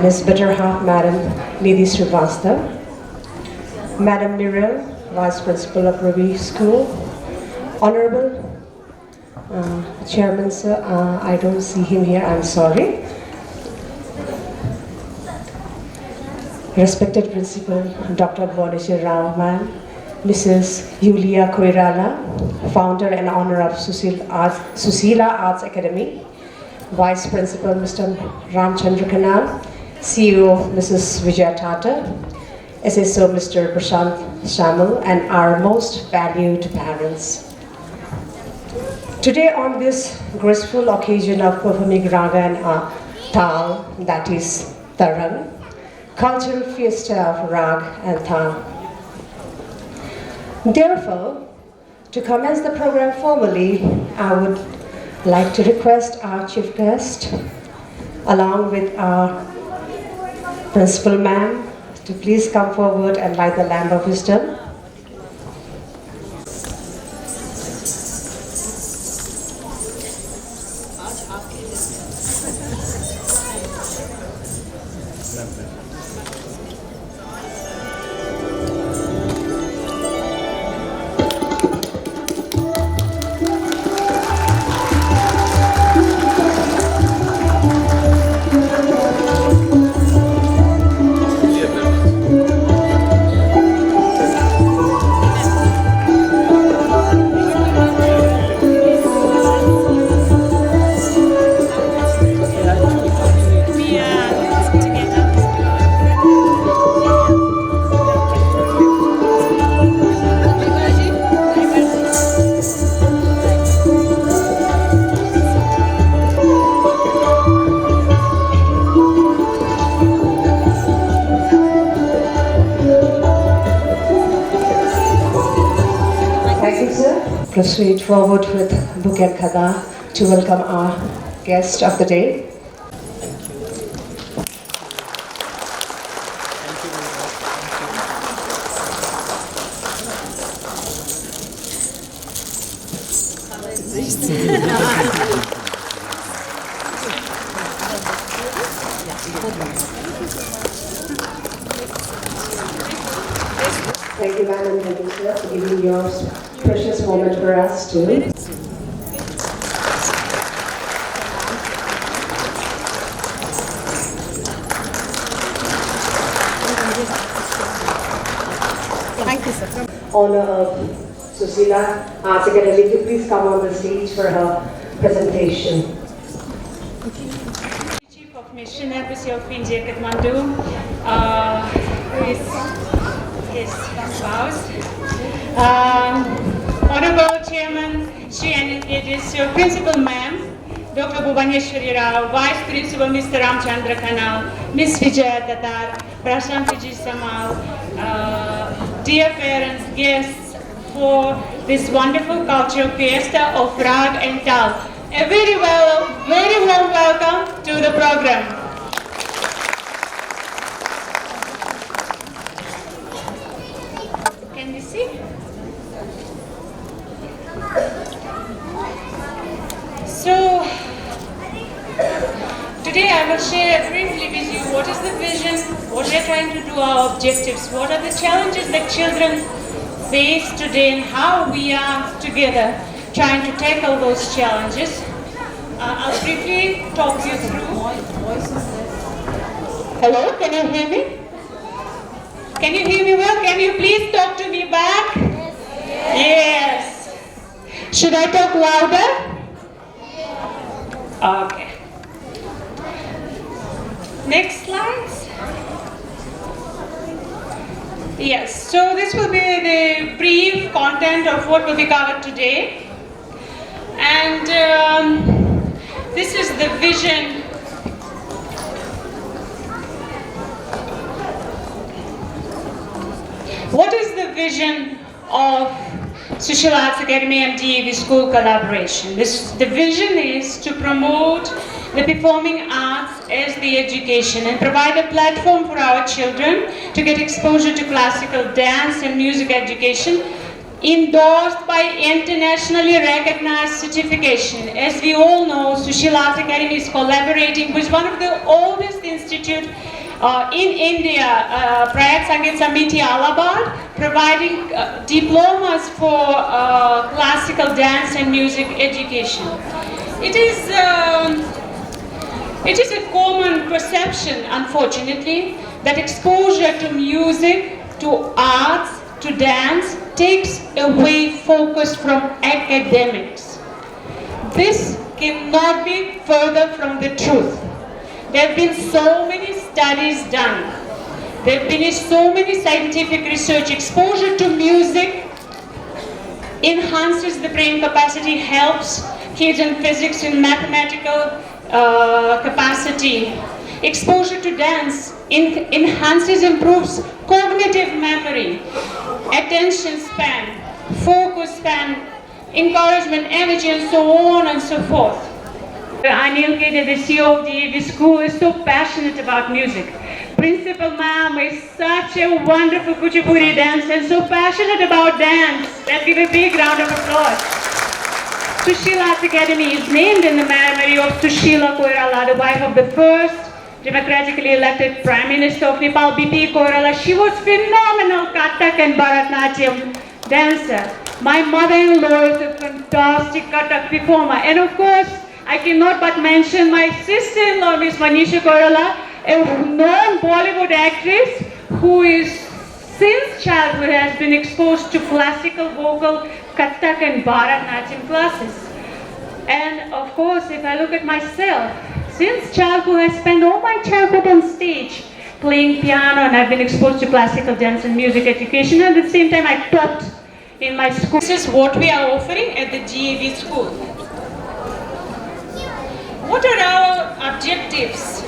his better half, Madam Nidhi Srivastava, Madam Mirel, Vice Principal of Ruby School, Honorable Chairman, sir, I don't see him here, I'm sorry. Respected Principal, Dr. Bhubaneswar Rao, ma'am, Mrs. Yulia Koirala, Founder and Owner of Susila Arts Academy, Vice Principal, Mr. Ramchandra Kanal, CEO, Mrs. Vijaya Tata, SSO, Mr. Prashant Shamal, and our most valued parents. Today, on this graceful occasion of performing Raga and Tal, that is Tarang, cultural fiesta of Rag and Tal. Therefore, to commence the program formally, I would like to request our chief guest, along with our principal ma'am, to please come forward and light the lamp of wisdom. Proceed forward with book and khada to welcome our guest of the day. Thank you, Madam Minister, for giving your precious moment for us too. Thank you, sir. Honor of Susila Arts Academy to please come on the stage for her presentation. Chief of Mission Embassy of India, Kathmandu, who is his spouse. Honorable Chairman, Shri and Principal Ma'am, Dr. Bhubaneswar Rao, Vice Principal Mr. Ramchandra Kanal, Ms. Vijaya Tatar, Prashant Samal, dear parents, guests for this wonderful cultural fiesta of Rag and Tal. A very warm welcome to the program. Can we see? So, today I will share briefly with you what is the vision, what we are trying to do, our objectives, what are the challenges that children face today and how we are together trying to tackle those challenges. I'll briefly talk you through. Hello, can you hear me? Can you hear me well? Can you please talk to me back? Yes. Should I talk louder? Okay. Next slides. Yes, so this will be the brief content of what will be covered today. And this is the vision. What is the vision of Susila Arts Academy and DAV School collaboration? The vision is to promote the performing arts as the education and provide a platform for our children to get exposure to classical dance and music education endorsed by internationally recognized certification. As we all know, Susila Arts Academy is collaborating with one of the oldest institutes In India, Prayak Sangeet Samiti Allahabad, providing diplomas for classical dance and music education. It is a common perception, unfortunately, that exposure to music, to arts, to dance takes away focus from academics. This cannot be further from the truth. There have been so many studies done. There have been so many scientific research. Exposure to music enhances the brain capacity, helps kids in physics and mathematical capacity. Exposure to dance enhances, improves cognitive memory, attention span, focus span, encouragement, energy, and so on and so forth. Anil Kede, the CEO of DAV school, is so passionate about music. Principal ma'am is such a wonderful Kuchipudi dancer and so passionate about dance. Let's give a big round of applause. Sushila Arts Academy is named in the memory of Sushila Koirala, the wife of the first democratically elected Prime Minister of Nepal, BP Koirala. She was phenomenal Kathak and Bharatnatyam dancer. My mother-in-law is a fantastic Kathak performer. And of course, I cannot but mention my sister-in-law, Miss Manisha Koirala, a known Bollywood actress who is since childhood has been exposed to classical vocal, Kathak and Bharatnatyam classes. And of course, if I look at myself, since childhood I spent all my childhood on stage playing piano, and I've been exposed to classical dance and music education, and at the same time I taught in my school. This is what we are offering at the DAV school. What are our objectives?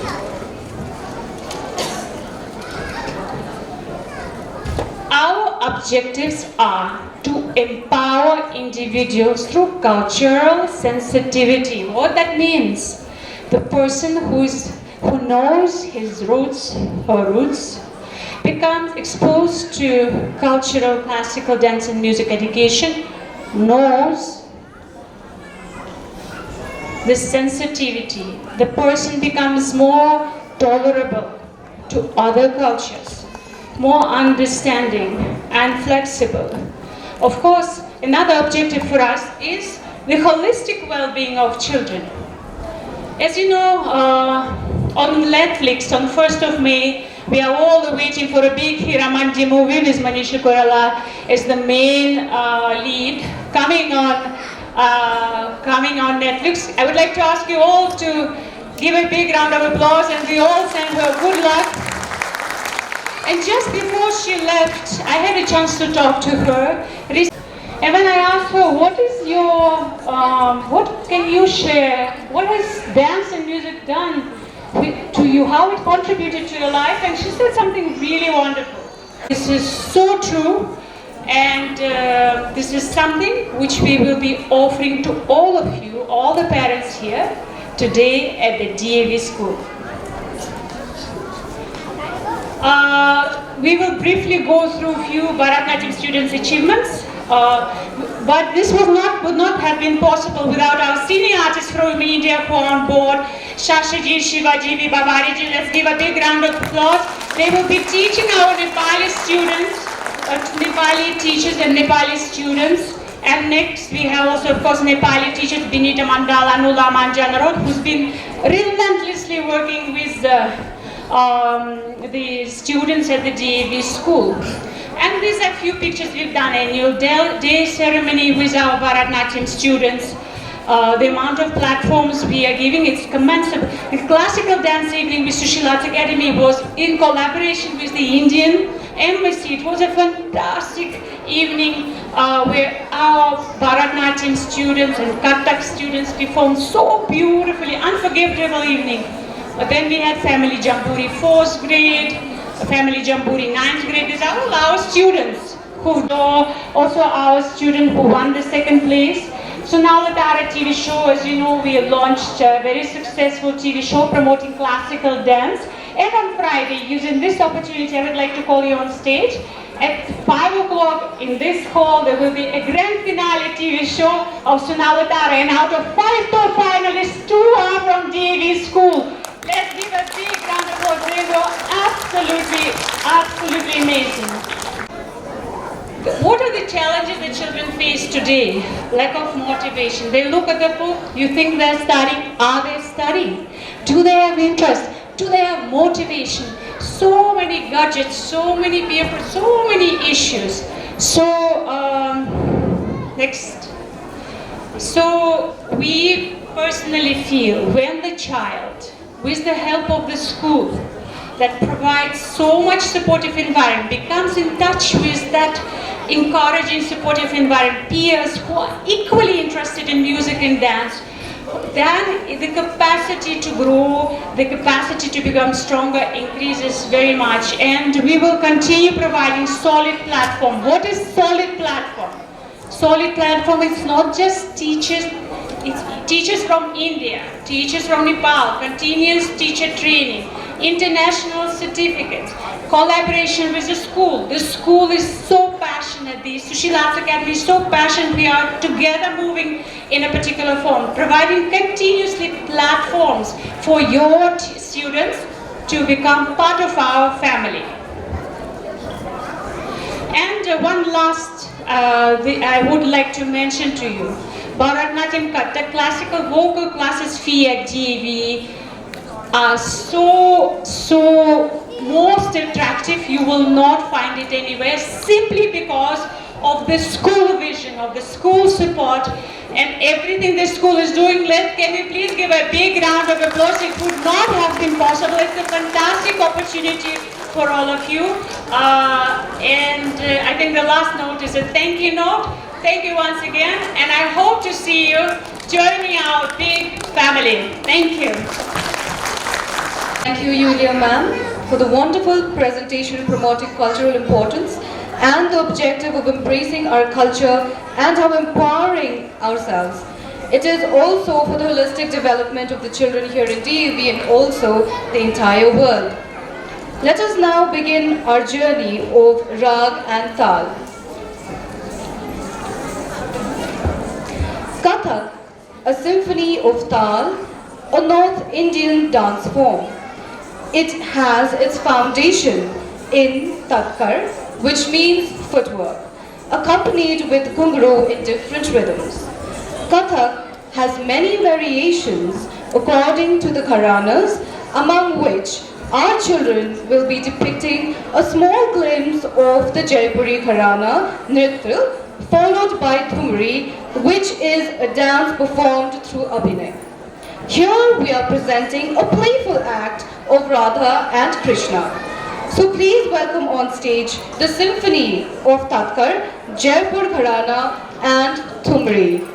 Our objectives are to empower individuals through cultural sensitivity. What that means? The person who knows his roots, her roots, becomes exposed to cultural, classical dance and music education, knows the sensitivity. The person becomes more tolerable to other cultures, more understanding and flexible. Of course, another objective for us is the holistic well-being of children. As you know, on Netflix, on 1st of May, we are all waiting for a big Hiramanji movie with Manisha Koirala as the main lead coming on Netflix. I would like to ask you all to give a big round of applause, and we all send her good luck. And just before she left, I had a chance to talk to her. And when I asked her, what can you share? What has dance and music done to you? How it contributed to your life? And she said something really wonderful. This is so true. And this is something which we will be offering to all of you, all the parents here, today at the DAV school. We will briefly go through a few Bharatnatyam students' achievements, but this would not have been possible without our senior artists from India who are on board. Shashaji, Shivaji, Babariji, let's give a big round of applause. They will be teaching our Nepali students, Nepali teachers and Nepali students. And next we have also, of course, Nepali teachers Binita Mandala, Nula Manjanarod, who's been relentlessly working with the students at the DAV school. And these are a few pictures we've done. Annual day ceremony with our Bharatnatyam students. The amount of platforms we are giving, it's commensurate. The classical dance evening with Sushila Arts Academy was in collaboration with the Indian Embassy. It was a fantastic evening where our Bharatnatyam students and Kathak students performed so beautifully, unforgettable evening. Then we had Family Jamburi 4th grade, Family Jamburi 9th grade. These are all our students also our student who won the 2nd place. Sonala Tara TV show, as you know, we launched a very successful TV show promoting classical dance. And on Friday, using this opportunity, I would like to call you on stage. At 5 o'clock in this hall, there will be a grand finale TV show of Sonala Tara. And out of 5 top finalists, 2 are from DAV school. Let's give a big round of applause. They were absolutely amazing. What are the challenges that children face today? Lack of motivation. They look at the book, you think they're studying. Are they studying? Do they have interest? Do they have motivation? So many gadgets, so many papers, so many issues. So, next. So, we personally feel when the child, with the help of the school, that provides so much supportive environment, becomes in touch with that encouraging supportive environment, peers who are equally interested in music and dance, then the capacity to grow, the capacity to become stronger increases very much. And we will continue providing solid platform. What is solid platform? Solid platform is not just teachers, it's teachers from India, teachers from Nepal, continuous teacher training, international certificates, collaboration with the school. The school is so passionate, the Sushil Arts Academy is so passionate, we are together moving in a particular form, providing continuously platforms for your students to become part of our family. And one last, I would like to mention to you, Bharatanatyam Kathak classical vocal classes fee at GAV are so most attractive. You will not find it anywhere simply because of the school vision, of the school support and everything the school is doing. Can we please give a big round of applause? It would not have been possible. It's a fantastic opportunity for all of you. I think the last note is a thank you note. Thank you once again, and I hope to see you joining our big family. Thank you. Thank you, Yulia ma'am, for the wonderful presentation promoting cultural importance and the objective of embracing our culture and how empowering ourselves. It is also for the holistic development of the children here in DUV and also the entire world. Let us now begin our journey of Rag and Tal. Kathak, a symphony of Tal, a North Indian dance form. It has its foundation in Tatkar, which means footwork, accompanied with Ghungru in different rhythms. Kathak has many variations according to the Gharanas, among which our children will be depicting a small glimpse of the Jaipuri Gharana Nritya, followed by Thumri, which is a dance performed through Abhinay. Here we are presenting a playful act of Radha and Krishna. So please welcome on stage the Symphony of Tatkar, Jaipur Gharana and Thumri.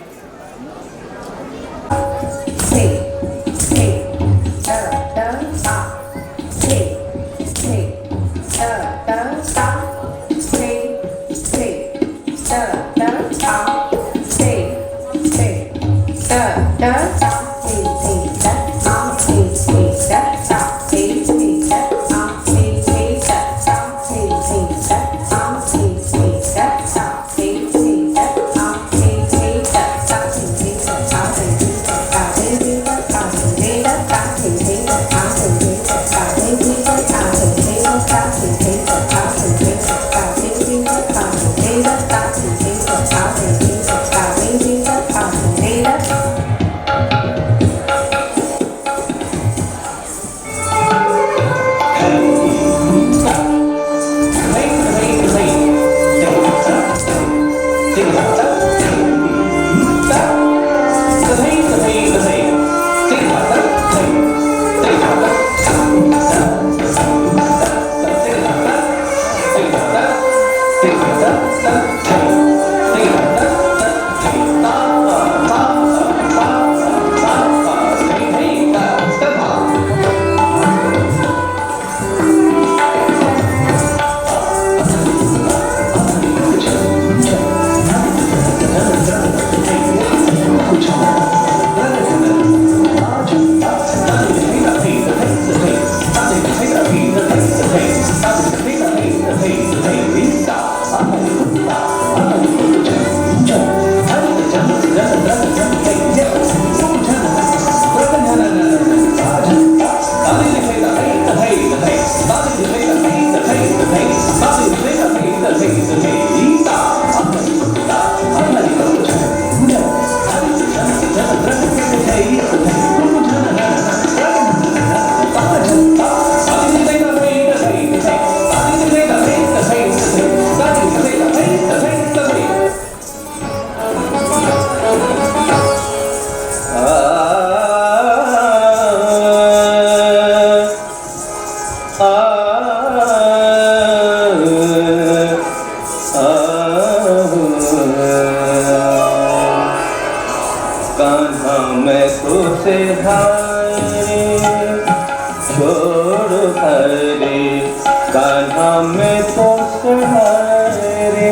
में तो सहारे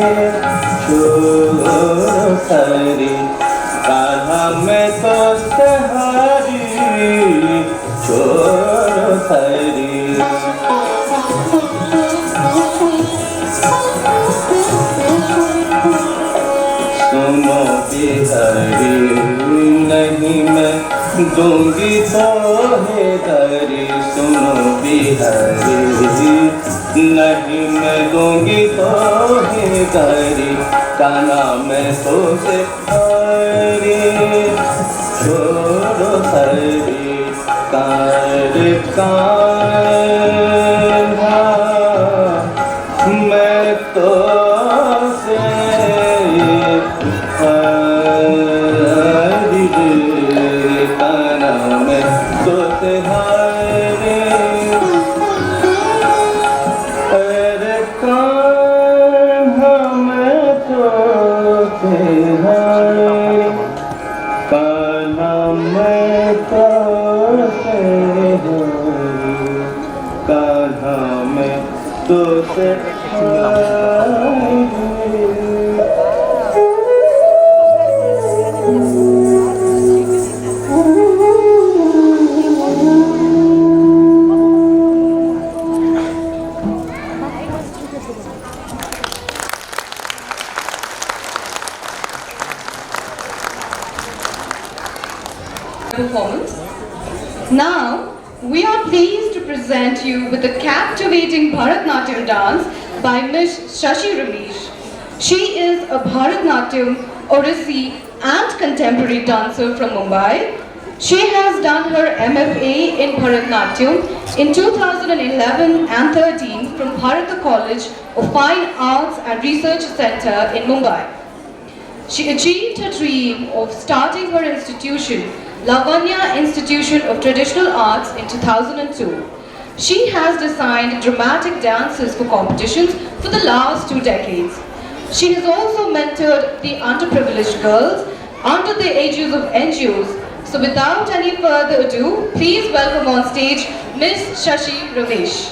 छोड़ सारी, कान्हा में तो सहारी छोड़ सारी। सुनो बिहारी नहीं मैं दूंगी तो है दरी, सुनो बिहारी नहीं मैं दूंगी तो है दरी, कान्हा मैं तो से हरी छोड़ो हरी कार कान्हा मैं तो से हरी कान्हा मैं तो से हरी अरे कान्हा मैं तो से हरी कान्हा मैं तो से हरी कान्हा मैं तो से हरी। Performance. Now, we are pleased to present you with a captivating Bharatnatyam dance by Ms. Shashi Ramesh. She is a Bharatnatyam, Odissi and contemporary dancer from Mumbai. She has done her MFA in Bharatnatyam in 2011 and 13 from Bharata College of Fine Arts and Research Center in Mumbai. She achieved her dream of starting her institution, Lavanya Institution of Traditional Arts, in 2002. She has designed dramatic dances for competitions for the last 2 decades. She has also mentored the underprivileged girls under the aegis of NGOs. So without any further ado, please welcome on stage Ms. Shashi Ramesh.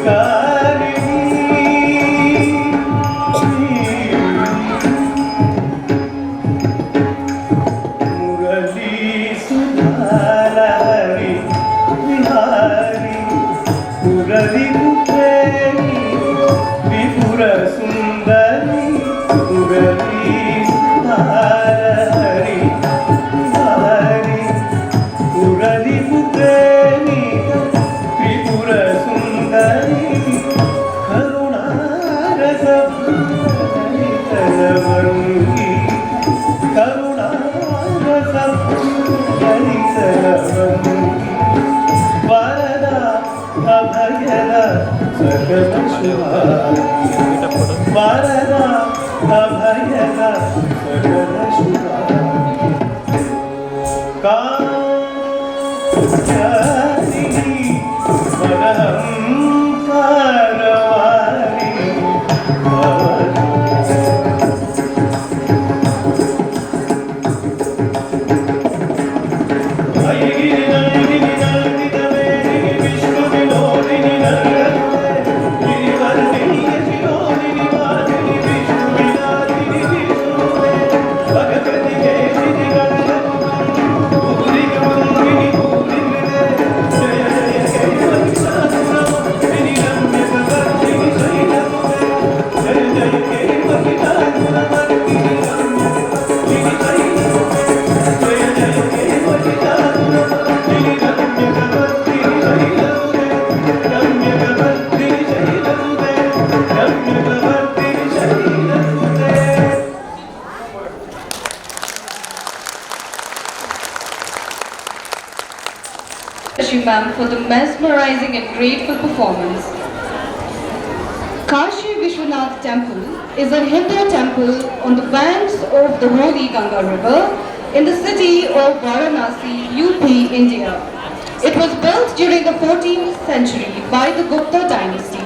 Kari सकल शुभानि वरदा अभयदा सकल शुभानि Katyayani वरहं कारवाणि Ma'am for the mesmerizing and grateful performance. Kashi Vishwanath Temple is a Hindu temple on the banks of the holy Ganga River in the city of Varanasi, UP, India. It was built during the 14th century by the Gupta dynasty.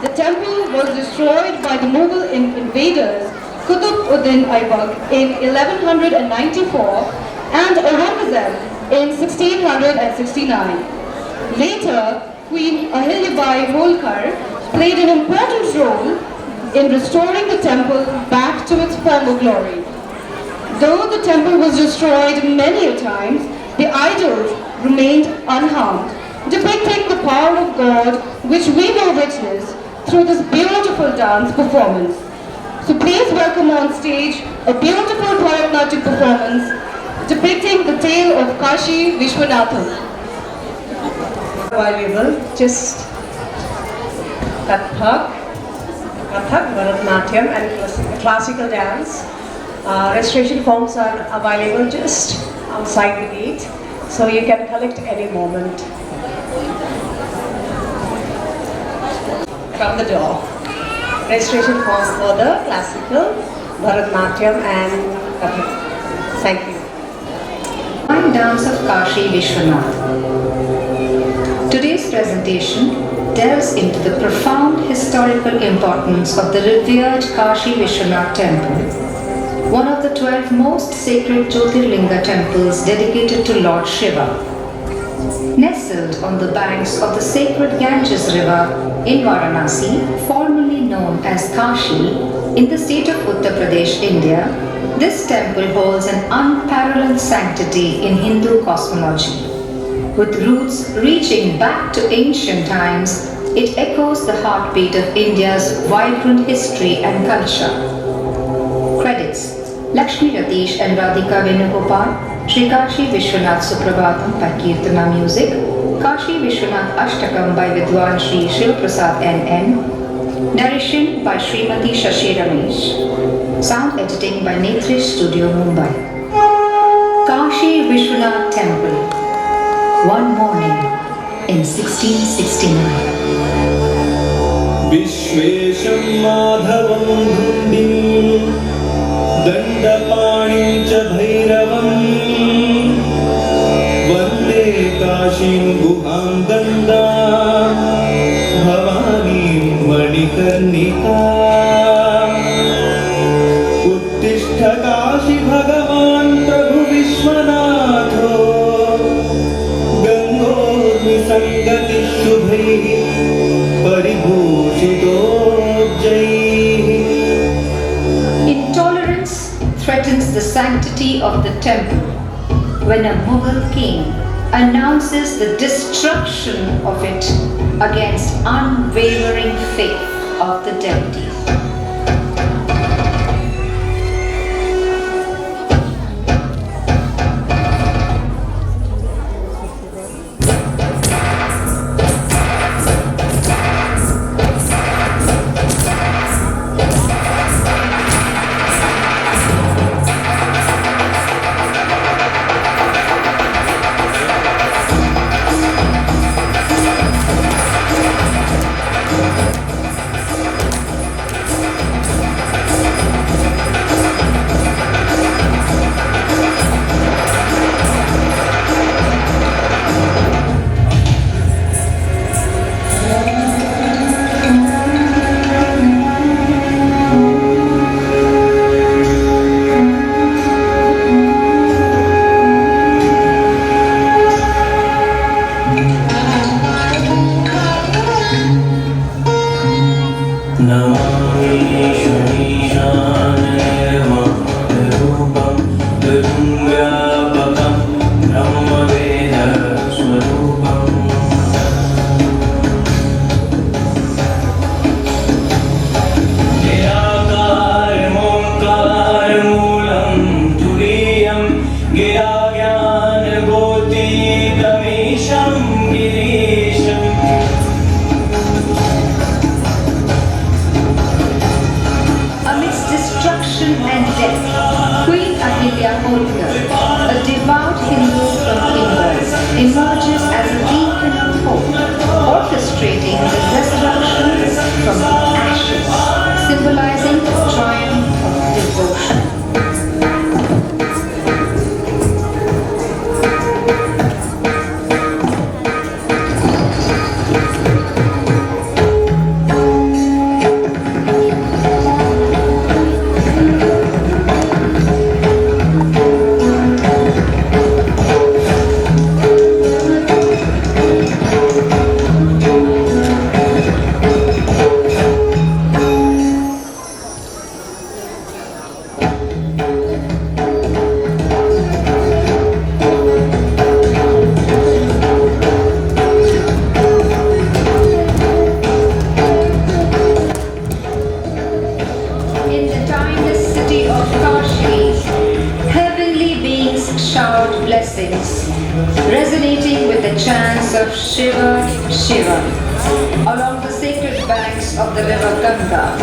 The temple was destroyed by the Mughal invaders Qutb-ud-Din Aibak in 1194 and Aurangzeb in 1669. Later, Queen Ahilyabai Holkar played an important role in restoring the temple back to its former glory. Though the temple was destroyed many a times, the idols remained unharmed, depicting the power of God which we will witness through this beautiful dance performance. So please welcome on stage a beautiful Bharatanatyam performance depicting the tale of Kashi Vishwanathan. Available just Kathak, Bharatanatyam and classical dance. Registration forms are available just outside the gate, so you can collect any moment from the door. Registration forms for the classical, Bharatanatyam and Kathak. Thank you. Fine dance of Kashi Vishwanath. Today's presentation delves into the profound historical importance of the revered Kashi Vishwanath temple, one of the 12 most sacred Jyotirlinga temples dedicated to Lord Shiva. Nestled on the banks of the sacred Ganges River in Varanasi, formerly known as Kashi, in the state of Uttar Pradesh, India, this temple holds an unparalleled sanctity in Hindu cosmology. With roots reaching back to ancient times, it echoes the heartbeat of India's vibrant history and culture. Credits: Lakshmi Ratish and Radhika Venugopal, Shri Kashi Vishwanath Suprabhatam by Kirtana Music, Kashi Vishwanath Ashtakam by Vidwan Shri Shiv Prasad NN, narration by Srimati Shashi Ramesh, sound editing by Netrish Studio Mumbai. Kashi Vishwanath Temple. One morning in 1669. विश्वेशं माधवं धुण्डिं दण्डपाणिं च भैरवम् वन्दे काशीं गुहां गङ्गां भवानीं मणिकर्णिका उत्तिष्ठ काशी भगवान् प्रभु विश्वनाथो गङ्गोर्निसङ्गति शुभैः Intolerance threatens the sanctity of the temple when a Mughal king announces the destruction of it against unwavering faith of the devotees. Namami शमीशाननिर्माणरूपं दुर्व्यापकं ब्रह्मवेदस्वरूपम् निराकारमोङ्कारमूलं तुरीयं गिराज्ञानगोतीतमीशं गिरीशम् Amidst destruction and death, Queen Ahilya Holkar, a devout Hindu from Indus, emerges as a beacon of hope, orchestrating the resurrection from the ashes, symbolizing the triumph of devotion. In the timeless city of Kashi, heavenly beings showered blessings, resonating with the chants of Shiva, Shiva, along the sacred banks of the river Ganga,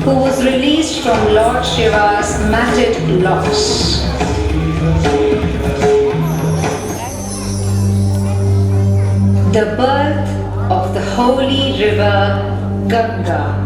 who was released from Lord Shiva's matted locks. The birth of the holy river Ganga.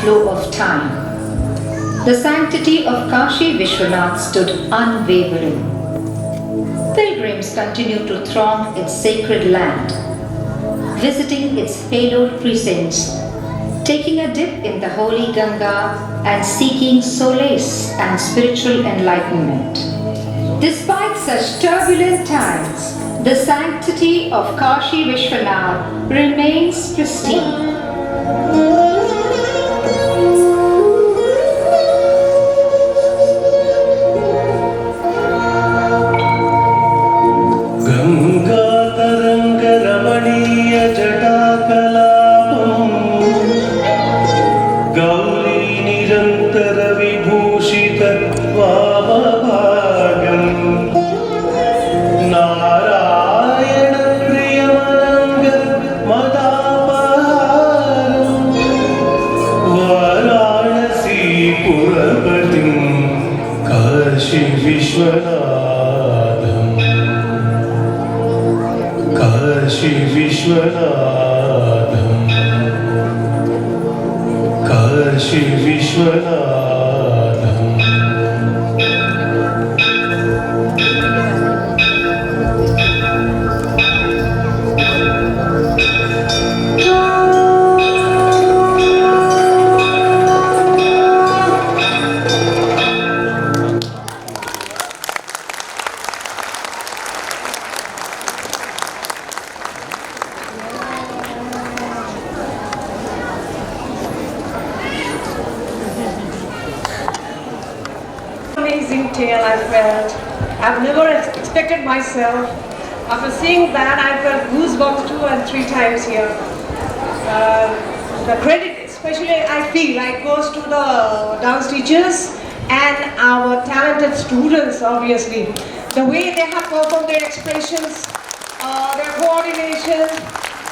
flow of time. The sanctity of Kashi Vishwanath stood unwavering. Pilgrims continued to throng its sacred land, visiting its hallowed precincts, taking a dip in the holy Ganga and seeking solace and spiritual enlightenment. Despite such turbulent times, the sanctity of Kashi Vishwanath remains pristine. गङ्गातरङ्गरमणीयजटाकलापम् गौरीनिरन्तरविभूषितवामभागम् नारायणप्रियमनङ्गमदापहारम् वाराणसीपुरपतिं Kashi विश्वनाथम् Kashi विश्वनाथम् Kashi विश्वनाथम् Amazing tale I felt. I've never expected myself. After seeing that, I felt goosebumps 2 and 3 times here. The credit, especially I feel, like goes to the dance teachers and our talented students. Obviously, the way they have performed their expressions, their coordination,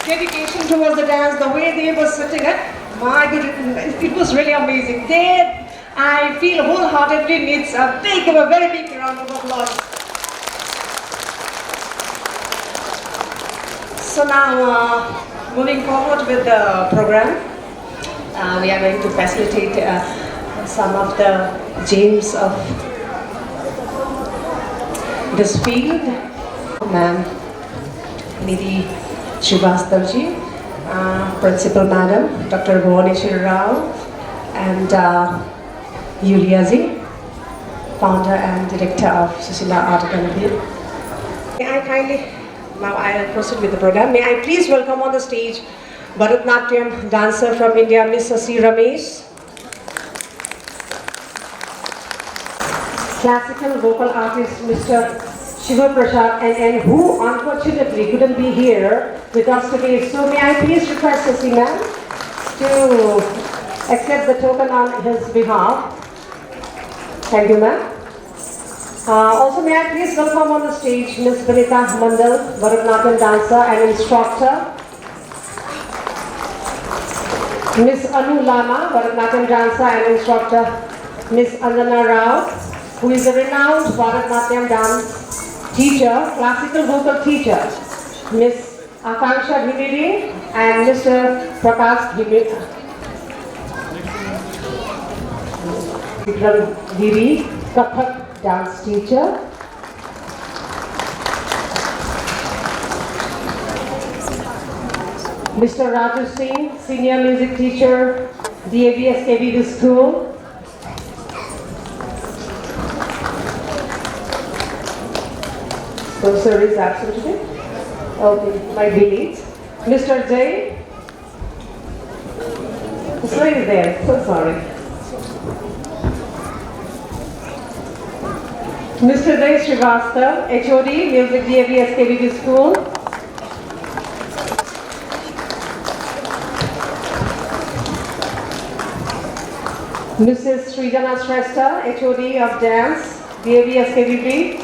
dedication towards the dance, the way they were sitting at, my goodness, it was really amazing. I feel wholeheartedly needs a very big round of applause. So now, moving forward with the program, we are going to facilitate some of the gems of this field. Ma'am Nidhi Srivastava, Principal Madam Dr. Bhuvaneshwari Rao, and Yulia Ji, Founder and Director of Susila Art Academy. May I kindly, now I'll proceed with the program. May I please welcome on the stage Bharatanatyam dancer from India, Miss Sasi Ramesh. Classical vocal artist Mr. Shiva Prasad and who unfortunately couldn't be here with us today. So may I please request Sasi ma'am to accept the token on his behalf. Thank you, ma'am. Also, may I please welcome on the stage Ms. Vinita Mandal, Bharatanatyam dancer and instructor. Ms. Anu Lama, Bharatanatyam dancer and instructor. Ms. Anjana Rao, who is a renowned Bharatanatyam dance teacher, classical vocal teacher. Ms. Akanksha Dhimiri and Mr. Prakash Dhimiri. Vikram Giri, Kathak dance teacher. Mr. Raju Singh, senior music teacher, DAVS KVV School. So sir is absent today? Okay, might be late. Mr. Jay. Sir is there, so sorry. Mr. Jay Srivastava, HOD, Music DAVS KVV School. Mrs. Srijana Shrestha, HOD of Dance, DAVS KVV.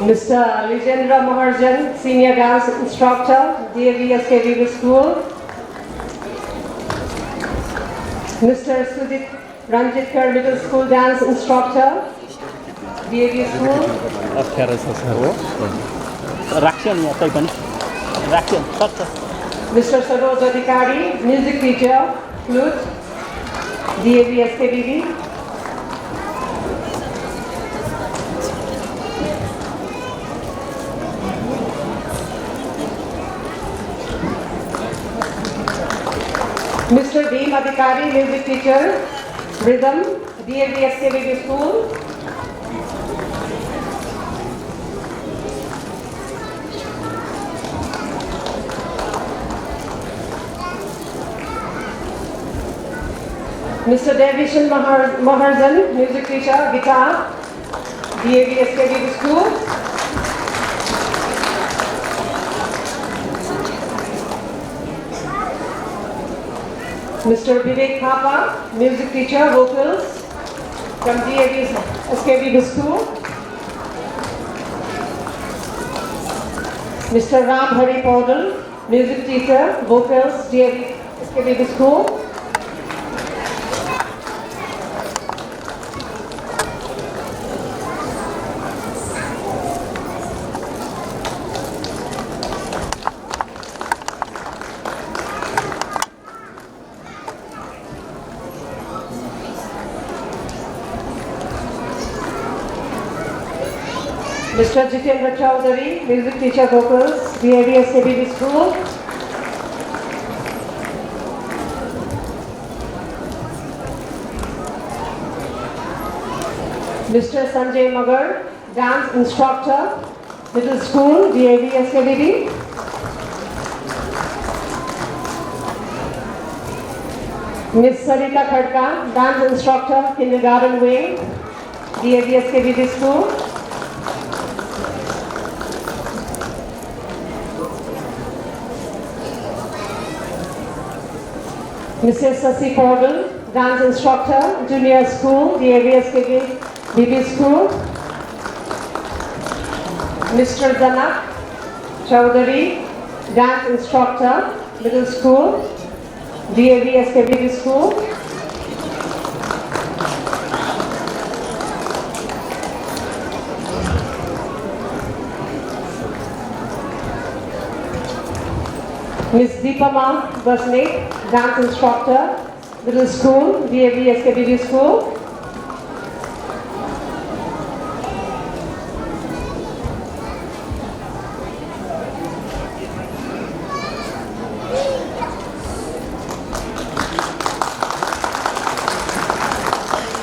Mr. Lijendra Maharjan, Senior Dance Instructor, DAVS KVV School. Mr. Sudit Ranjitkar, Middle School Dance Instructor, DAVS School. Mr. Saroj Adhikari, Music Teacher, Flute, DAVS KVV. Mr. Deem Adhikari, Music Teacher, Rhythm, DAV SKVB School. Mr. Devishan Maharzan, music teacher, guitar, DAV SKVB School. Mr. Vivek Thapa, music teacher, vocals, from DAV SKVB School. Mr. Ram Hari Paudal, music teacher, vocals, DAV SKVB School. Mr. Jitendra Chaudhary, music teacher, vocals, DAV SKVB School. Mr. Sanjay Magar, dance instructor, middle school, DAV SKVB. Ms. Sarita Khadka, dance instructor, kindergarten wing, DAV SKVB School. Mrs. Sasi Paudal, dance instructor, junior school, DAV SKVB School. Mr. Janak Chaudhary, dance instructor, middle school, DAV SKVB School. Ms. Deepama Basnik, dance instructor, middle school, DAV SKVB School.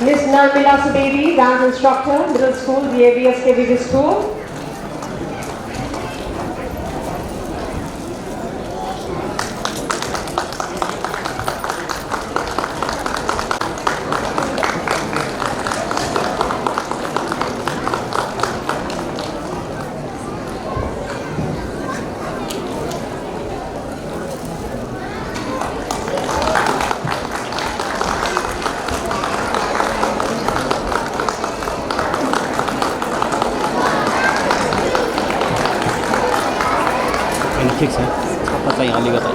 Ms. Narmila Subedi, dance instructor, middle school, DAV SKVB School. ठीक है, इसका पता यहाँ लिखा था।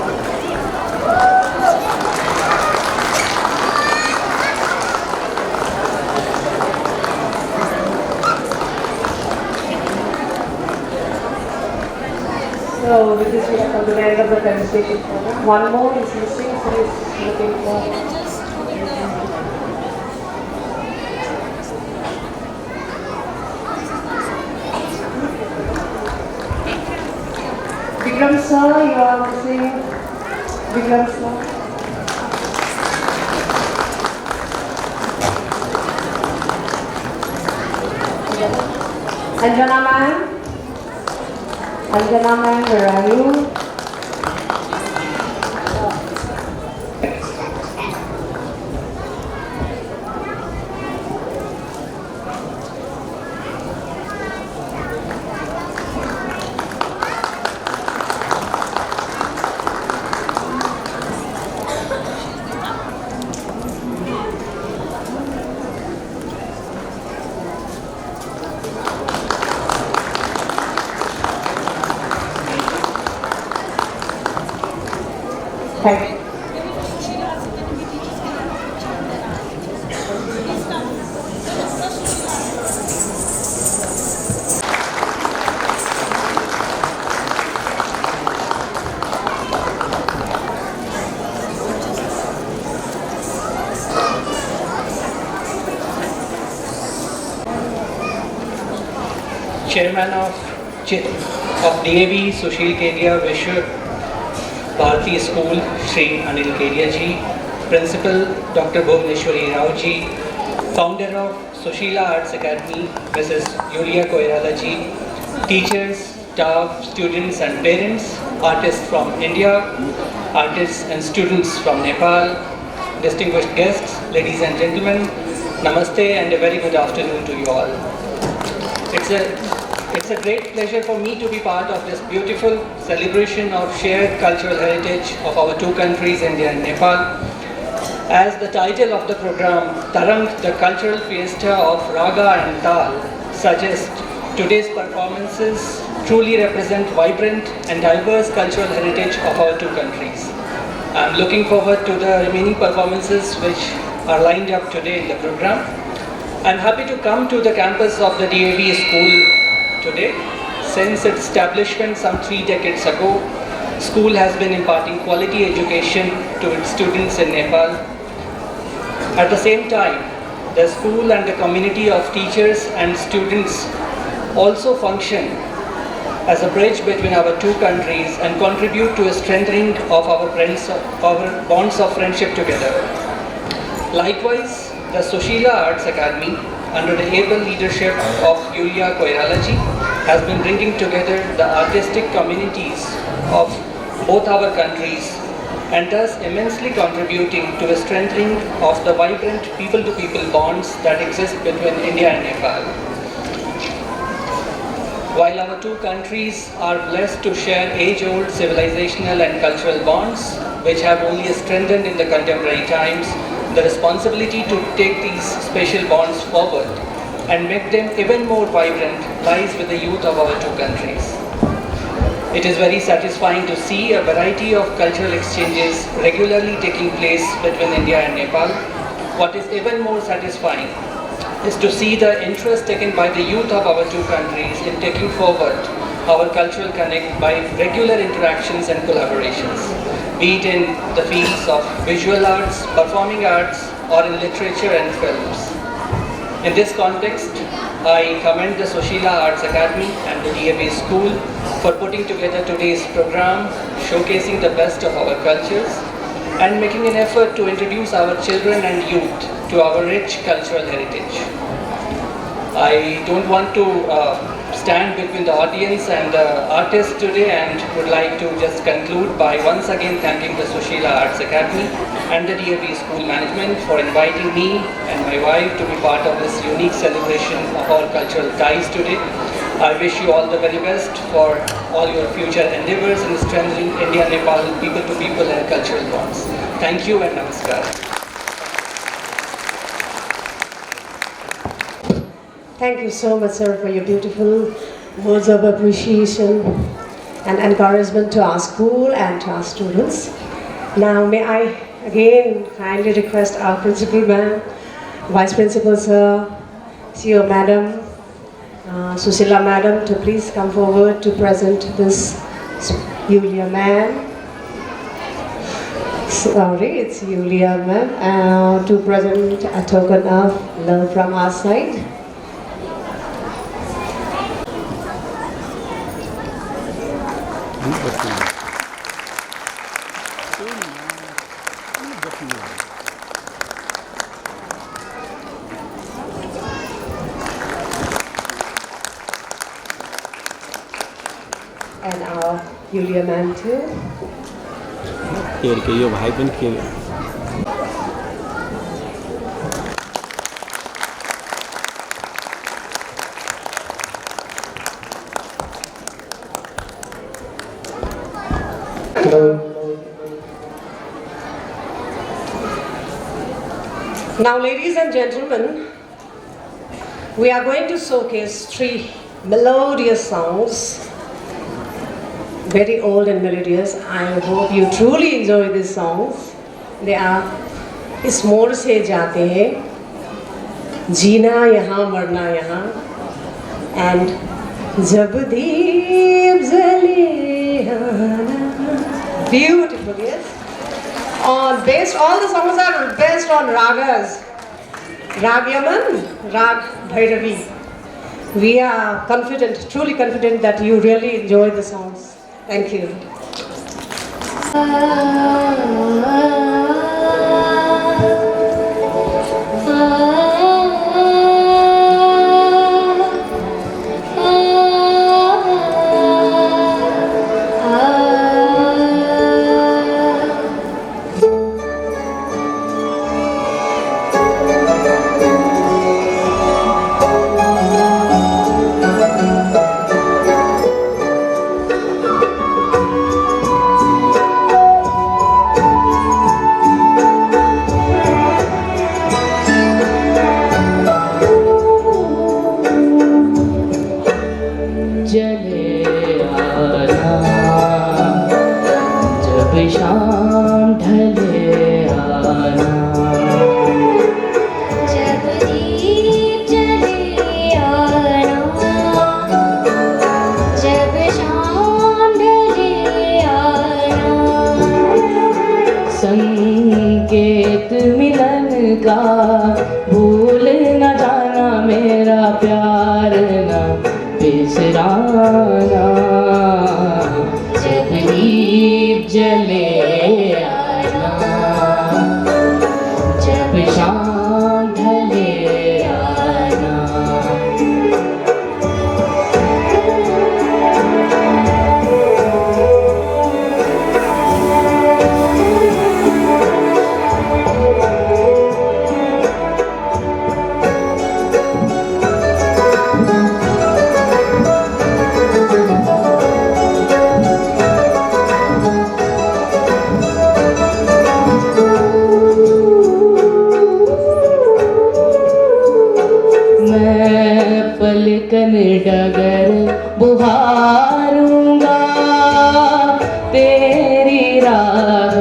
So with this we have come to the end of the presentation program. One more is missing, so he's looking for. Vikram sir, you are missing. Vikram sir. Anjana ma'am. Anjana ma'am, where are you? Thank you. Chairman of DAV Sushil Kedia Vishwa Bharati School, Shri Anil Kedia ji, Principal Dr. Bhuvaneshwari Rao ji, founder of Sushila Arts Academy, Mrs. Yulia Koirala ji, teachers, staff, students and parents, artists from India, artists and students from Nepal, distinguished guests, ladies and gentlemen, namaste and a very good afternoon to you all. It's a great pleasure for me to be part of this beautiful celebration of shared cultural heritage of our two countries, India and Nepal. As the title of the program, Tarang, the cultural fiesta of Raga and Tal, suggests, today's performances truly represent vibrant and diverse cultural heritage of our two countries. I'm looking forward to the remaining performances which are lined up today in the program. I'm happy to come to the campus of the DAV school today. Since its establishment some 3 decades ago, school has been imparting quality education to its students in Nepal. At the same time, the school and the community of teachers and students also function as a bridge between our two countries and contribute to a strengthening of our bonds of friendship together. Likewise, the Sushila Arts Academy, under the able leadership of Yulia Koirala ji, has been bringing together the artistic communities of both our countries and thus immensely contributing to a strengthening of the vibrant people-to-people bonds that exist between India and Nepal. While our two countries are blessed to share age-old civilizational and cultural bonds, which have only strengthened in the contemporary times, the responsibility to take these special bonds forward and make them even more vibrant lies with the youth of our two countries. It is very satisfying to see a variety of cultural exchanges regularly taking place between India and Nepal. What is even more satisfying is to see the interest taken by the youth of our two countries in taking forward our cultural connect by regular interactions and collaborations, be it in the fields of visual arts, performing arts, or in literature and films. In this context, I commend the Sushila Arts Academy and the DAV School for putting together today's program, showcasing the best of our cultures and making an effort to introduce our children and youth to our rich cultural heritage. I don't want to stand between the audience and the artists today and would like to just conclude by once again thanking the Sushila Arts Academy and the DAV School Management for inviting me and my wife to be part of this unique celebration of our cultural ties today. I wish you all the very best for all your future endeavors in strengthening India-Nepal people-to-people and cultural bonds. Thank you and namaskar. Thank you so much, sir, for your beautiful words of appreciation and encouragement to our school and to our students. Now, may I again kindly request our principal ma'am, vice principal sir, CEO madam, Sushila madam to please come forward to present this Yulia ma'am. Sorry, it's Yulia ma'am, to present a token of love from our side. And our Yulia ma'am too. Here के यो भाई पनि के Now, ladies and gentlemen, we are going to showcase 3 melodious songs, very old and melodious. I hope you truly enjoy these songs. They are इस मोड़ से जाते हैं, जीना यहाँ मरना यहाँ, and जब दीप जले आना. Beautiful, yes? All the songs are based on ragas. Rag Yaman, Rag Bhairavi. We are confident, truly confident that you really enjoy the songs. Thank you. Ah बिसराना जब दीप जले आना जब शाम ढले आना पलकन डगर बुहारूंगा तेरी राह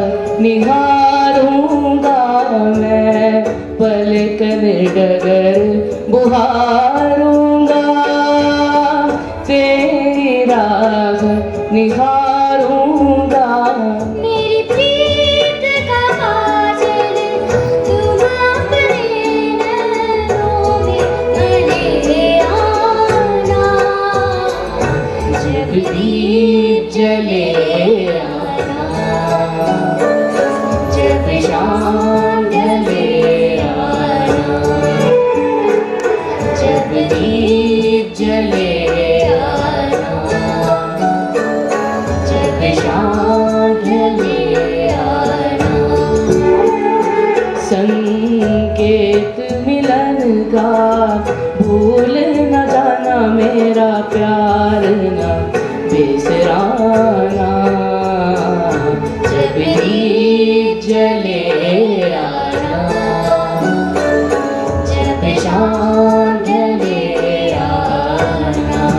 निहारूंगा मैं पलकन डगर बुहारूंगा तेरी राह निहारूंगा मेरी प्रीत का काजल तुम अपने नैनों में ले आना जब दीप जले आना जब शाम ढले आना जब दीप जले आना जब शाम ढले आना संकेत मिलन का भूल न जाना मेरा प्यार न बिसराना जब दीप जले आना जब शाम ढले आना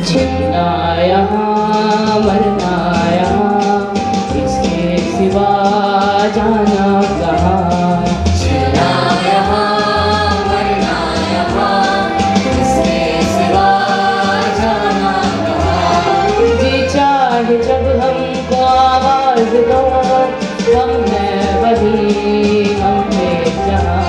जीना यहाँ मरना यहाँ, इसके सिवा जाना कहाँ। जीना यहाँ मरना यहाँ, इसके सिवा जाना कहाँ। जी चाहे जब हमको आवाज दो, हम हैं वही हम थे जहाँ।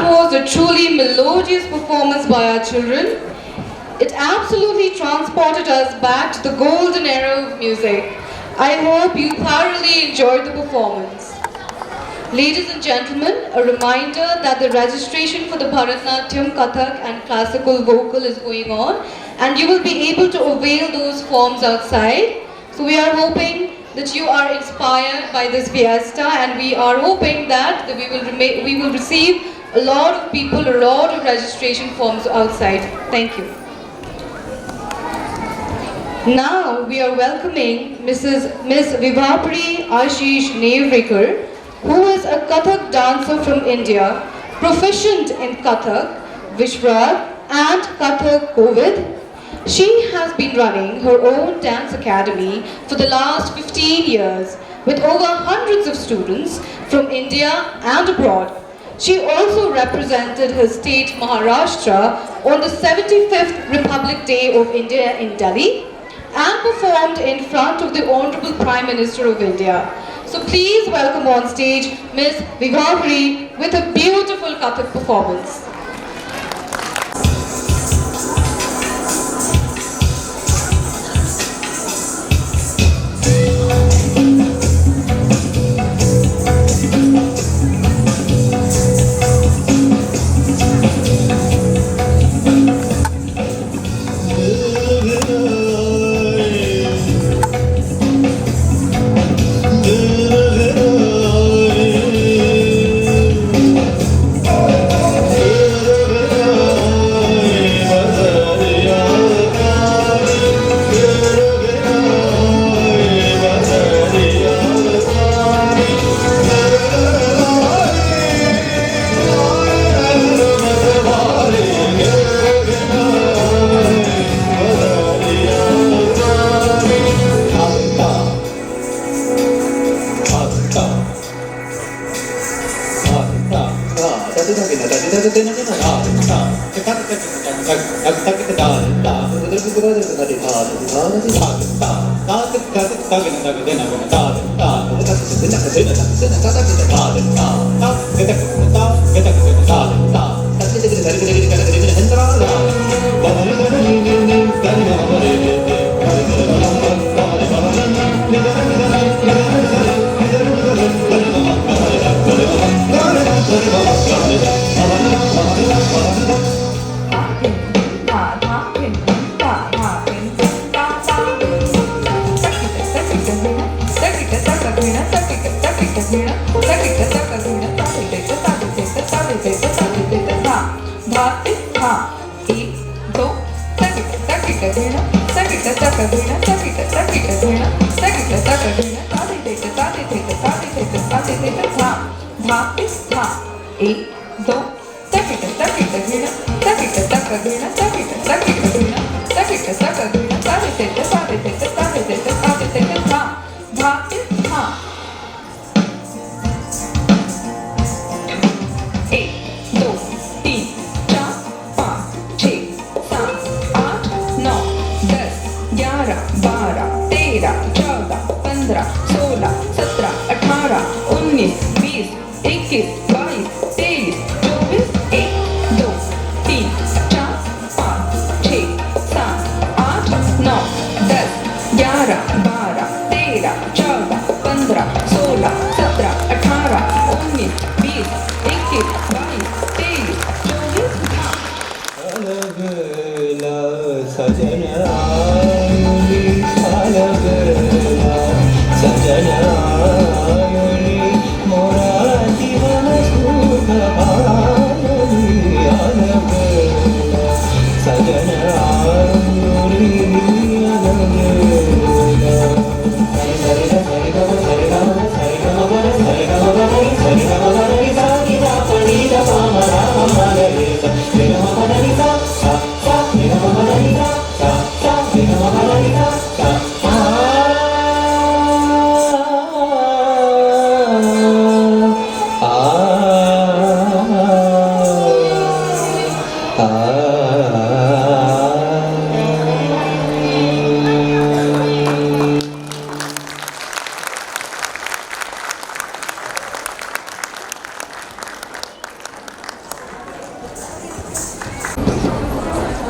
Was a truly melodious performance by our children. It absolutely transported us back to the golden era of music. I hope you thoroughly enjoyed the performance. Ladies and gentlemen, a reminder that the registration for the Bharatanatyam, Kathak and classical vocal is going on, and you will be able to avail those forms outside. So we are hoping that you are inspired by this fiesta, and we are hoping that we will receive a lot of people, a lot of registration forms outside. Thank you. Now we are welcoming Miss Vibhapri Ashish Nevrekar, who is a Kathak dancer from India, proficient in Kathak, Vishwarag and Kathak Kovid. She has been running her own dance academy for the last 15 years, with over hundreds of students from India and abroad. She also represented her state Maharashtra on the 75th Republic Day of India in Delhi and performed in front of the Honorable Prime Minister of India. So please welcome on stage Ms. Vibhavri with a beautiful Kathak performance.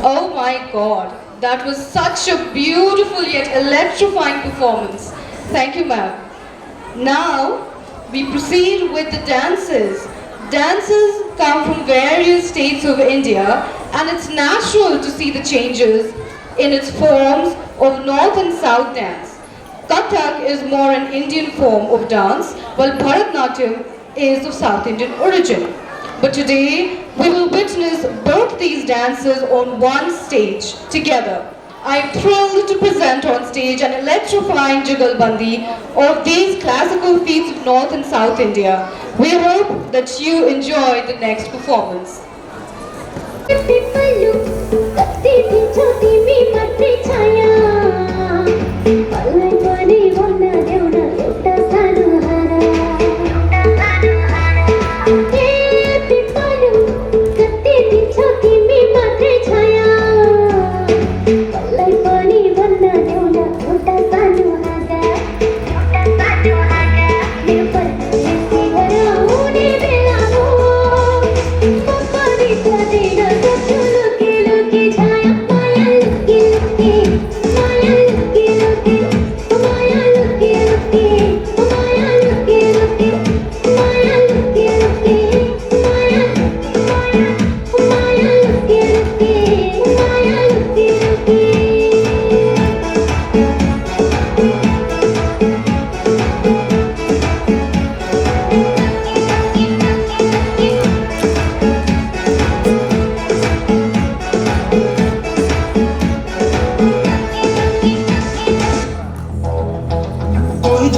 Oh my God, that was such a beautiful yet electrifying performance. Thank you, ma'am. Now, we proceed with the dances. Dances come from various states of India, and it's natural to see the changes in its forms of North and South dance. Kathak is more an Indian form of dance, while Bharatanatyam is of South Indian origin. But today, we will witness both these dances on one stage together. I am thrilled to present on stage an electrifying Jugalbandi of these classical feats of North and South India. We hope that you enjoy the next performance. छाया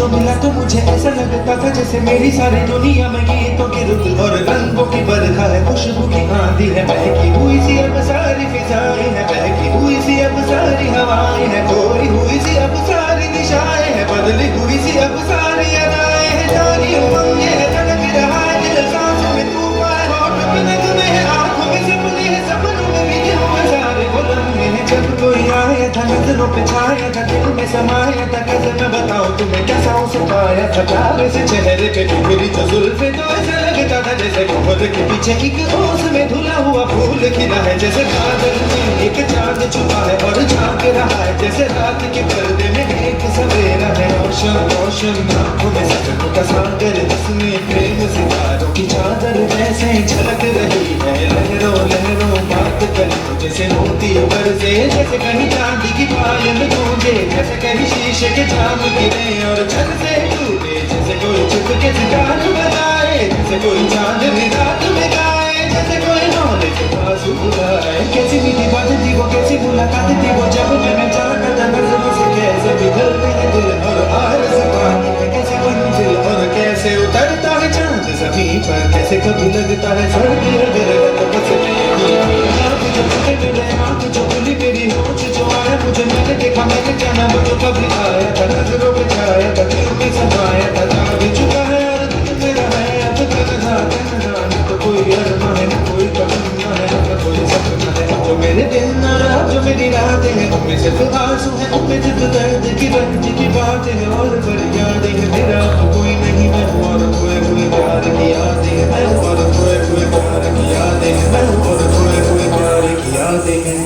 जो मिला तो मुझे ऐसा लगता था जैसे मेरी सारी दुनिया में गीतों की रुत और रंगों की बरखा है, खुशबू की आंधी है, बहकी हुई सी अब सारी फिजाएं है, बहकी हुई सी अब सारी हवाएं है, खोई हुई सी अब सारी दिशाएं है, बदली हुई सी अब सारी अदाएं है, जारी उमंग है, तड़प रहा है दिल, सांसों में तूफान है, होठों पे नगमे है, आंखों में सपने हैं, सपनों में भीगे हुए सारे वो लम्हे हैं, जब कोई आया था नजरों पे छाया था, दिल में समाया था, कैसे मैं बताऊं तुम्हें कैसा उसे पाया था, प्यारे से चेहरे पे मेरी जो जुल्फे तो ऐसा लगता था जैसे कोहरे के पीछे एक ओस में धुला हुआ फूल खिला है, जैसे बादल में एक चांद छुपा है और झांक रहा है, जैसे रात के पर्दे में एक सवेरा है, रोशन रोशन आंखों में सपनों का सागर, जिसमें प्रेम सितारों की चादर जैसे झलक रही है, लहरों लहरों बात करी जैसे मोती बरसे, जैसे कहीं चांदी की पायल गूंजे, जैसे कहीं शीशे के जाम गिरे और छत से टूटे, जैसे कोई चुपके से गान बजाए, जैसे कोई चांदनी रात में गाए, जैसे कोई नौले से आंसू बुलाए, कैसी मीठी बात थी वो, कैसी मुलाकात थी वो, जब मैंने जाना था नजरों से कैसे पिघलते हैं दिल और आरज़ पानी में कैसे मंजिल और कैसे उतरता है चांद ज़मीन पर, कैसे कभी लगता है सर्दी अगर तो बस आँख जो फटे मेरे आँख जो खुली मेरी होश जो आया मुझे, मैंने देखा मैंने जाना वो जो कभी आया था, नजरों पे छाया था, दिल में समाया था, जाग चुका है और दिल मेरा है अब तन्हा तन्हा, न तो कोई अरमा है न कोई तमन्ना है न कोई सपना है, जो मेरे दिन और जो मेरी रातें हैं उनमें सिर्फ आंसू है, उनमें सिर्फ दर्द की रंज की बातें हैं और बड़ी यादें हैं, मेरा तो कोई नहीं मैं हूँ और खोए हुए प्यार की यादें हैं, मैं हूँ और खोए हुए प्यार की यादें हैं, मैं हूँ और खोए हुए प्यार की यादें हैं।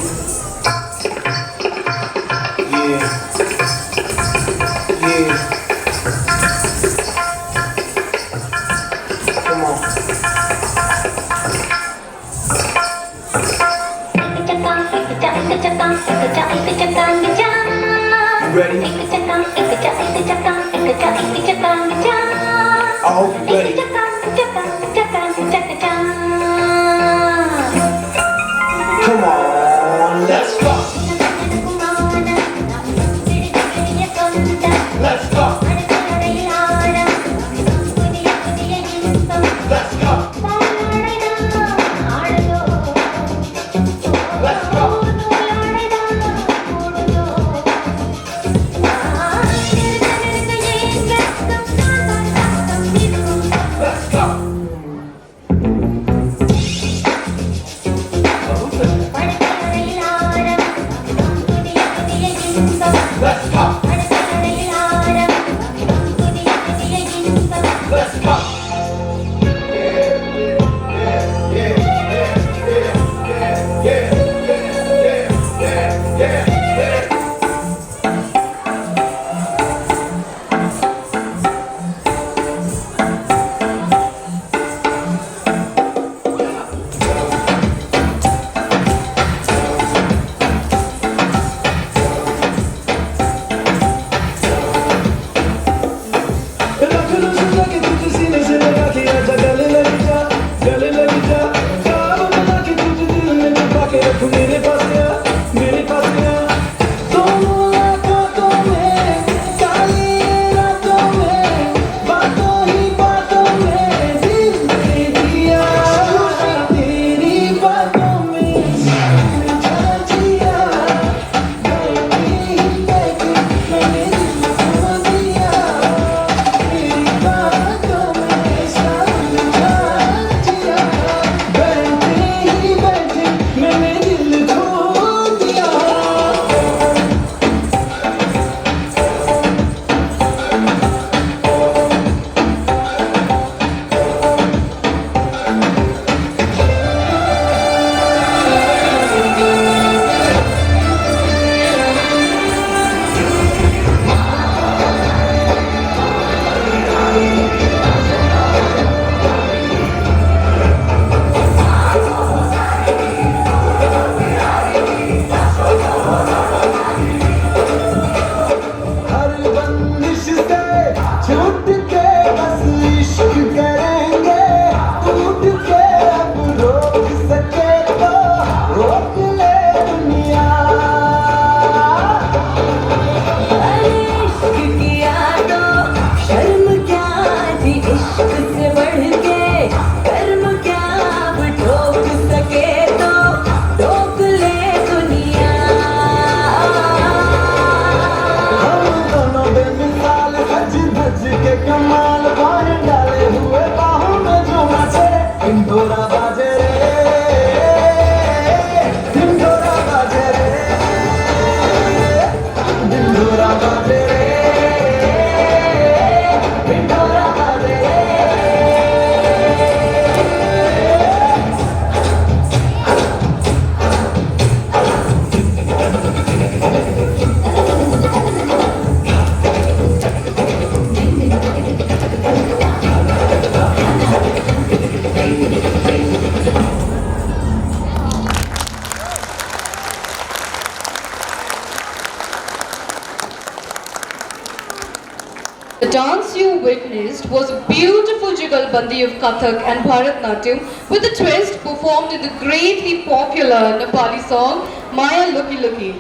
The dance you witnessed was a beautiful jugalbandi of Kathak and Bharatnatyam with a twist performed in the greatly popular Nepali song Maya Luki Luki.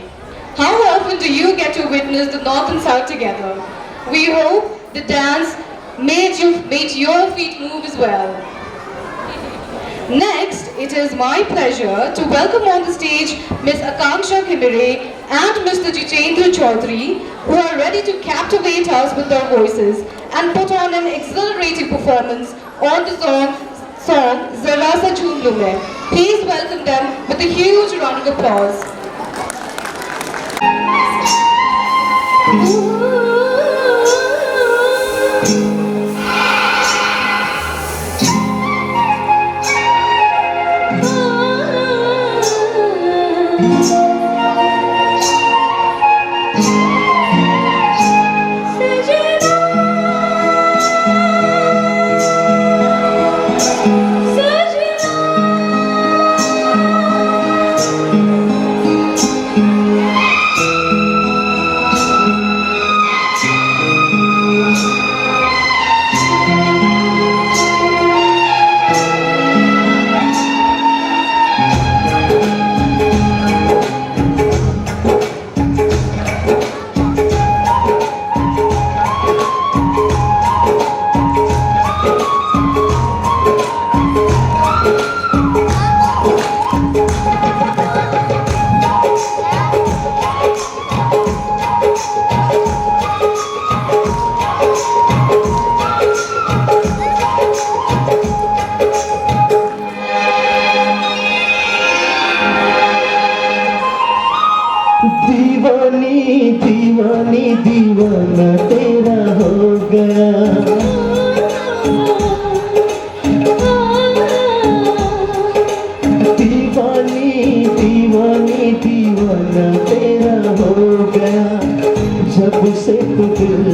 How often do you get to witness the North and South together? We hope the dance made your feet move as well. Next, it is my pleasure to welcome on the stage Ms. Akanksha Khimire and Mr. Jitendra Chaudhary, who are ready to captivate us with their voices and put on an exhilarating performance on the song Zara Sa Jhoom Lu Main. Please welcome them with a huge round of applause. दीवाना तेरा हो गया दीवाना तेरा हो गया जब से तू दिल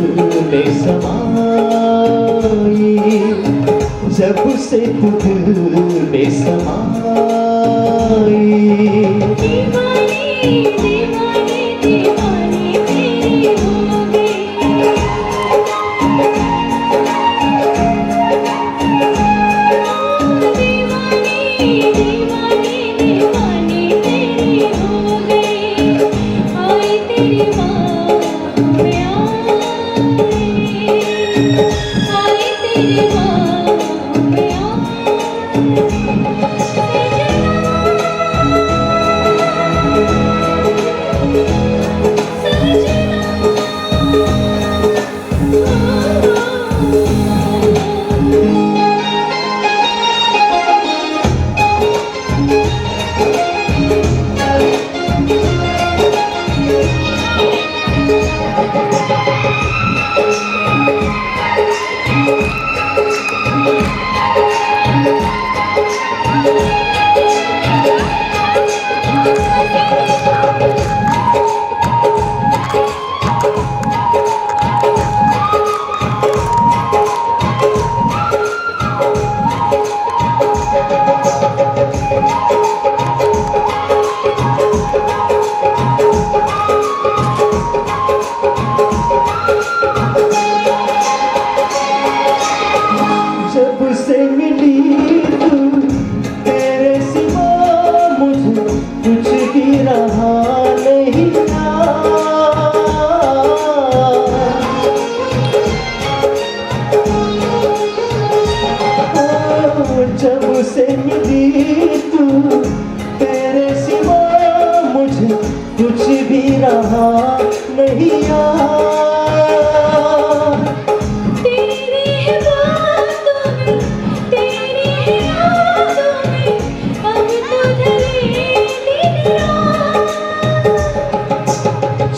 में समाई जब से तू दिल में समाई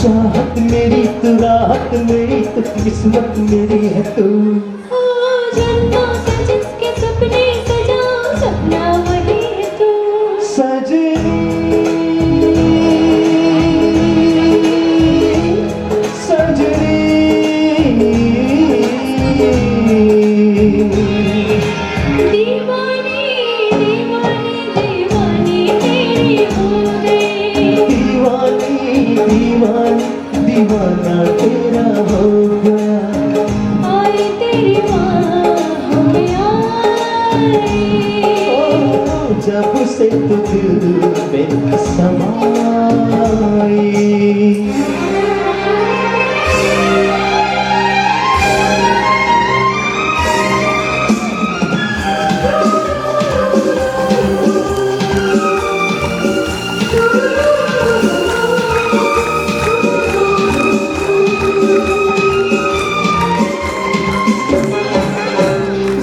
चाहत मेरी तू राहत मेरी तू किस्मत मेरी है तू जन्मों से जिसके सपने सजा सपना वही है तू सजनी सजनी दीवानी दीवानी दीवानी तेरी हो गई दीवानी दीवाना तेरा हो गया से तो दिल में समाई।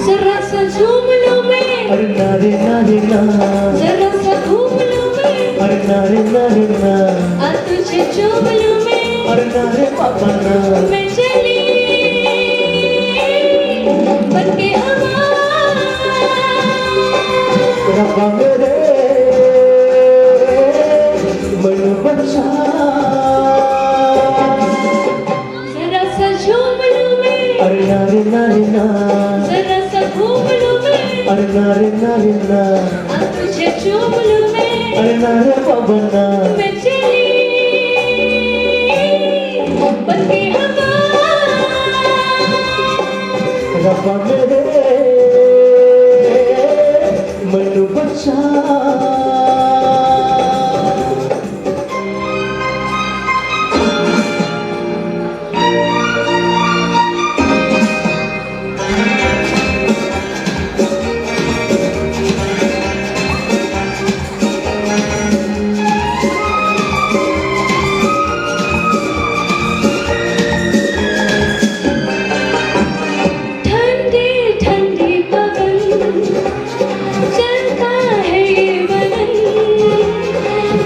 जरा सा झूम लूं मैं, अरे नारे नारे ना, जरा सा घूम लूं मैं, अरे नारे नारे ना, आ तुझे चूम लूं मैं, अरे नारे पापा ना, मैं चली बनके हवा। रब्बा मेरे मन बचा। जरा सा झूम लूं मैं, अरे नारे नारे ना, जरा सा घूम लूं मैं, अरे नारे नारे ना, आ तुझे चूम लूं मैं, अरे नारे पापा ना, मैं चली बनके हवा। रब्बा मेरे मन बचा। ठंडी ठंडी पवन चलता है ये बदन,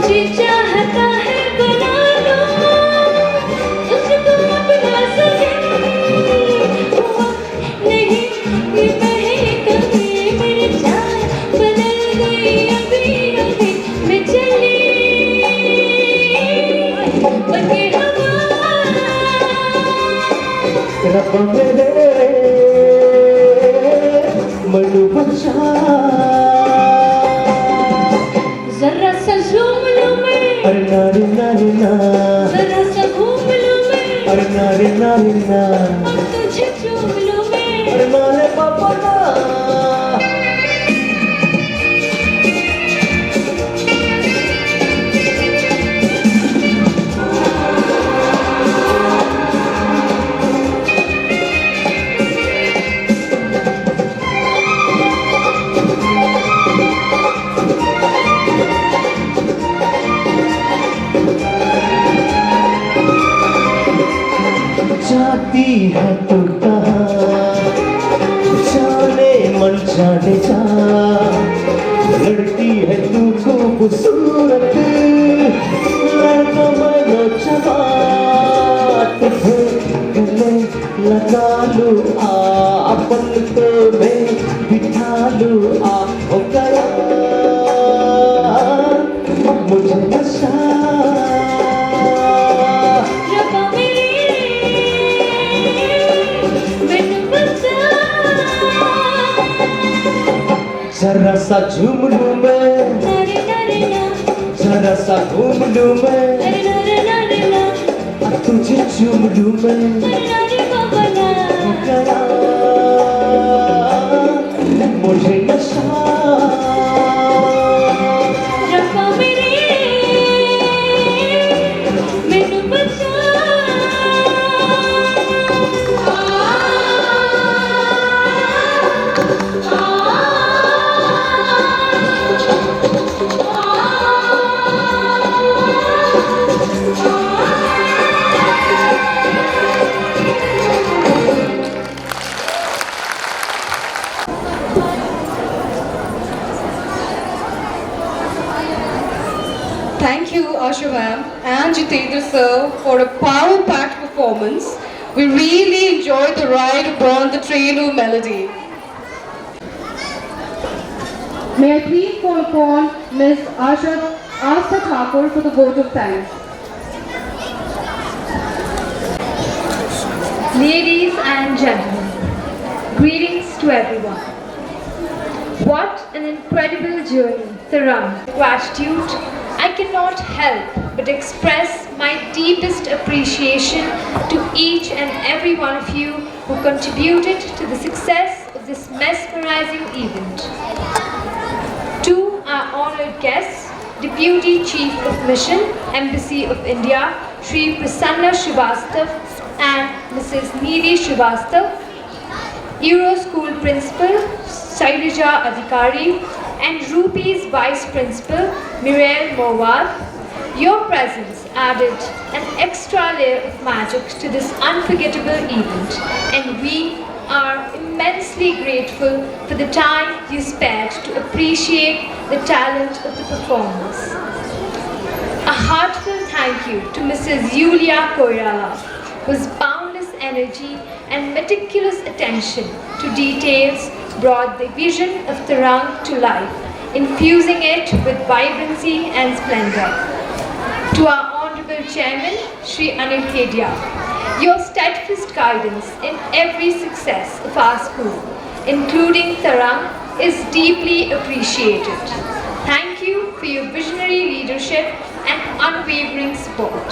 जी चाहता है बना लो उसको अपना सजन। नहीं ये बहे कभी मेरी जान बदल गई अभी अभी, मैं चली बनके हवा। रब्बा मेरे मन बचा। जरा सा झूम लूं मैं, अरे नारे नारे ना, जरा सा घूम लूं मैं, अरे नारे नारे ना, अब तुझे चूम लूं मैं, अरे नारे पापा ना। जाती है तू कहाँ, जाने मन जाने जा। लड़की है तू खूबसूरत, लड़का मनो जवान। तुझे गले लगा लूं आ, अपन तो में बिठा लूं आ, हो गया मुझे नशा। रब्बा मेरे मैनू बचा। जरा सा झूम लूं मैं, नारे नारे ना, जरा सा घूम लूं मैं, अरे नारे नारे ना, अब तुझे चूम लूं मैं, अरे नारे बाबा ना। हो गया मुझे नशा। रब्बा मेरे मैनू बचा। Thank you, Asha ma'am and Jitendra sir, for a power-packed performance. We really enjoyed the ride upon the train of melody. May I please call upon Ms. Astha Thakur for the vote of thanks. Ladies and gentlemen, greetings to everyone. What an incredible journey, surrounded by gratitude. I cannot help but express my deepest appreciation to each and every one of you who contributed to the success of this mesmerizing event. To our honored guests, Deputy Chief of Mission, Embassy of India, Shri Prasanna Srivastav and Mrs. Neeli Srivastav, Euro School Principal Sairija Adhikari, and Rupee's Vice Principal Muriel Mowad. Your presence added an extra layer of magic to this unforgettable event, and we are immensely grateful for the time you spared to appreciate the talent of the performers. A heartfelt thank you to Mrs. Yulia Koirala, whose boundless energy and meticulous attention to details brought the vision of Tarang to life, infusing it with vibrancy and splendor. To our Honorable Chairman, Shri Anil Kedia, your steadfast guidance in every success of our school, including Tarang, is deeply appreciated. Thank you for your visionary leadership and unwavering support.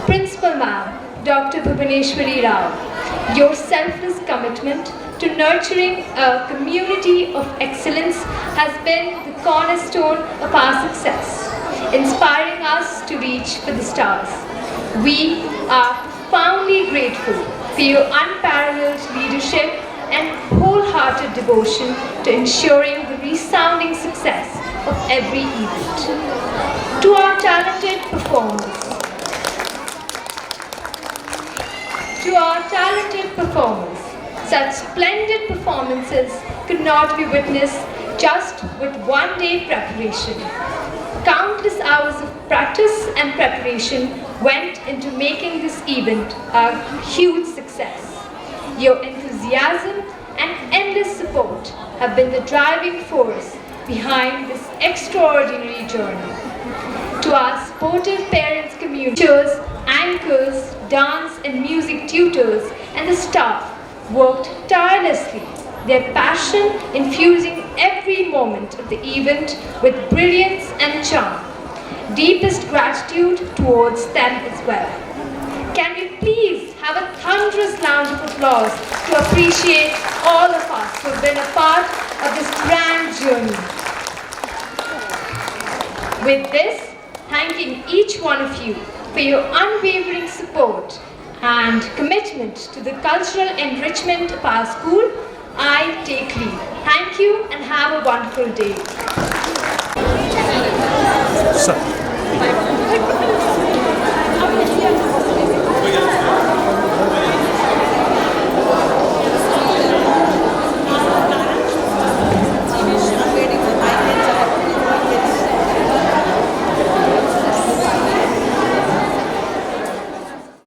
Principal Ma'am, Dr. Bhubaneshwari Rao, your selfless commitment to nurturing a community of excellence has been the cornerstone of our success, inspiring us to reach for the stars. We are profoundly grateful for your unparalleled leadership and wholehearted devotion to ensuring the resounding success of every event. To our talented performers, such splendid performances could not be witnessed just with one day preparation. Countless hours of practice and preparation went into making this event a huge success. Your enthusiasm and endless support have been the driving force behind this extraordinary journey. To our supportive parents community, teachers, anchors, dance and music tutors, and the staff worked tirelessly, their passion infusing every moment of the event with brilliance and charm. Deepest gratitude towards them as well. Can we please have a thunderous round of applause to appreciate all of us who have been a part of this grand journey. With this, thanking each one of you for your unwavering support and commitment to the cultural enrichment of our school, I take leave. Thank you and have a wonderful day. Sir.